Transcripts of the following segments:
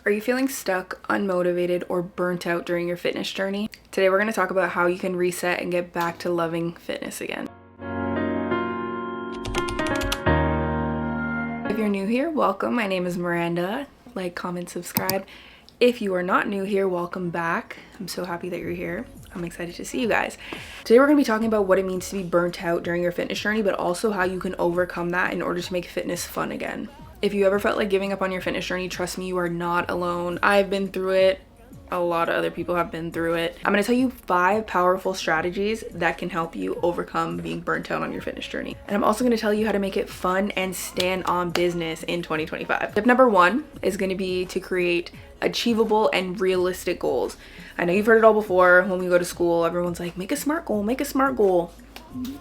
Are you feeling stuck, unmotivated, or burnt out during your fitness journey? Today we're going to talk about how you can reset and get back to loving fitness again. If you're new here, welcome. My name is Miranda. Like, comment, subscribe. If you are not new here, welcome back. I'm so happy that you're here. I'm excited to see you guys. Today we're going to be talking about what it means to be burnt out during your fitness journey, but also how you can overcome that in order to make fitness fun again. If you ever felt like giving up on your fitness journey, trust me, you are not alone. I've been through it. A lot of other people have been through it. I'm going to tell you 5 powerful strategies that can help you overcome being burnt out on your fitness journey. And I'm also going to tell you how to make it fun and stand on business in 2025. Tip number 1 is going to be to create achievable and realistic goals. I know you've heard it all before. When we go to school, everyone's like, make a SMART goal, make a SMART goal.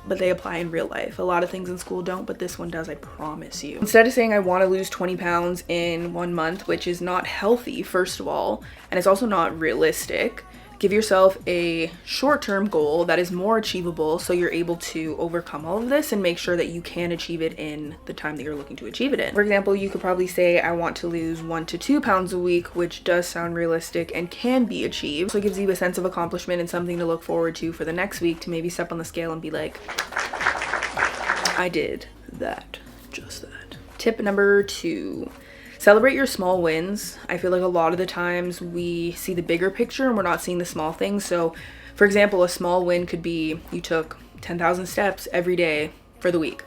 But they apply in real life. A lot of things in school don't, but this one does, I promise you. Instead of saying I want to lose 20 pounds in 1 month, which is not healthy, first of all, and it's also not realistic, give yourself a short-term goal that is more achievable so you're able to overcome all of this and make sure that you can achieve it in the time that you're looking to achieve it in. For example, you could probably say I want to lose 1 to 2 pounds a week, which does sound realistic and can be achieved. So it gives you a sense of accomplishment and something to look forward to for the next week, to maybe step on the scale and be like, I did that, just that. Tip number 2. Celebrate your small wins. I feel like a lot of the times we see the bigger picture and we're not seeing the small things. So, for example, a small win could be you took 10,000 steps every day for the week.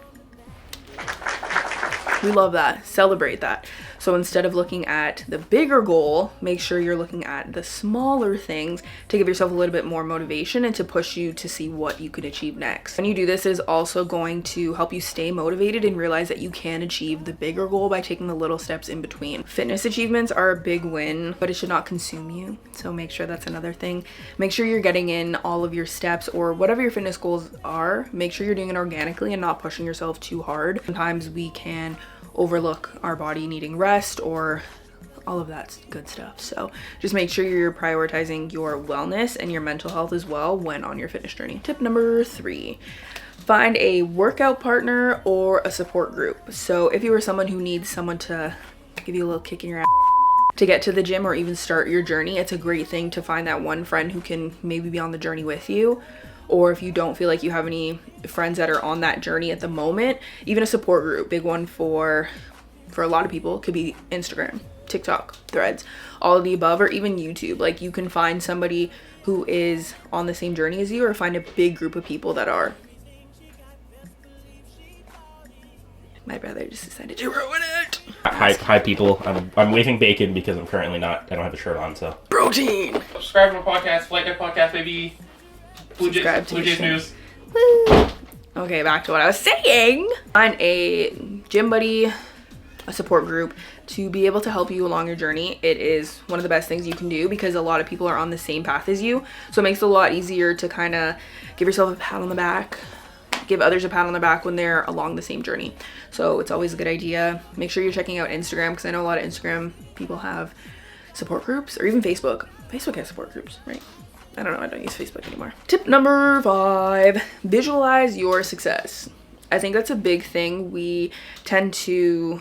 We love that. Celebrate that. So instead of looking at the bigger goal, make sure you're looking at the smaller things to give yourself a little bit more motivation and to push you to see what you could achieve next. When you do this, is also going to help you stay motivated and realize that you can achieve the bigger goal by taking the little steps in between. Fitness achievements are a big win, but it should not consume you. So make sure that's another thing. Make sure you're getting in all of your steps or whatever your fitness goals are. Make sure you're doing it organically and not pushing yourself too hard. Sometimes we can overlook our body needing rest or all of that good stuff. So just make sure you're prioritizing your wellness and your mental health as well when on your fitness journey. Tip number 3, find a workout partner or a support group. So if you are someone who needs someone to give you a little kick in your ass to get to the gym or even start your journey, it's a great thing to find that one friend who can maybe be on the journey with you. Or if you don't feel like you have any friends that are on that journey at the moment, even a support group. Big one for a lot of people could be Instagram, TikTok, Threads, all of the above, or even YouTube. Like, you can find somebody who is on the same journey as you, or find a big group of people that are. My brother just decided to ruin it. Hi people. I'm waving bacon because I'm currently I don't have a shirt on, so. Protein! Subscribe to my podcast, like my podcast, baby. Blue Jays News. Woo. Okay, back to what I was saying. Find a gym buddy, a support group to be able to help you along your journey. It is one of the best things you can do because a lot of people are on the same path as you. So it makes it a lot easier to kind of give yourself a pat on the back, give others a pat on the back when they're along the same journey. So it's always a good idea. Make sure you're checking out Instagram, because I know a lot of Instagram people have support groups, or even Facebook. Facebook has support groups, right? I don't know, I don't use Facebook anymore. Tip number 5, visualize your success. I think that's a big thing. We tend to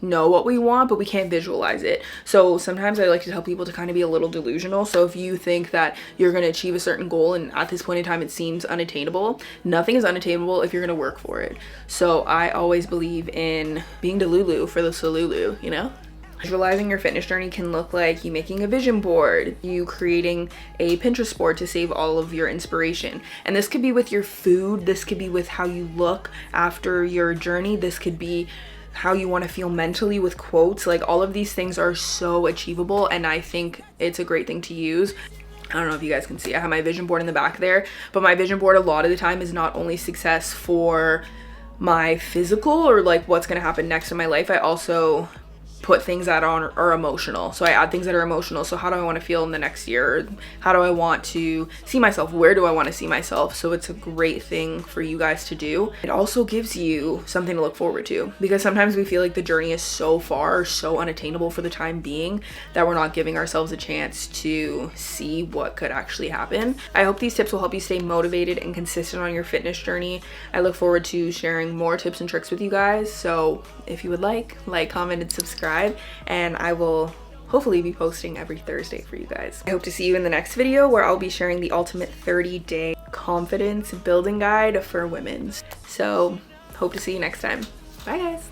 know what we want, but we can't visualize it. So sometimes I like to tell people to kind of be a little delusional. So if you think that you're going to achieve a certain goal and at this point in time it seems unattainable, nothing is unattainable if you're going to work for it. So I always believe in being delulu for the salulu, you know? Visualizing your fitness journey can look like you making a vision board, you creating a Pinterest board to save all of your inspiration. And this could be with your food, this could be with how you look after your journey, this could be how you want to feel mentally with quotes. Like, all of these things are so achievable, and I think it's a great thing to use. I don't know if you guys can see, I have my vision board in the back there, but my vision board a lot of the time is not only success for my physical or like what's going to happen next in my life, I also put things that are emotional. So I add things that are emotional. So how do I want to feel in the next year? How do I want to see myself? Where do I want to see myself? So it's a great thing for you guys to do. It also gives you something to look forward to, because sometimes we feel like the journey is so far, so unattainable for the time being, that we're not giving ourselves a chance to see what could actually happen. I hope these tips will help you stay motivated and consistent on your fitness journey. I look forward to sharing more tips and tricks with you guys. So if you would like, comment, and subscribe, and I will hopefully be posting every Thursday for you guys. I hope to see you in the next video where I'll be sharing the ultimate 30-day confidence building guide for women. So hope to see you next time. Bye guys.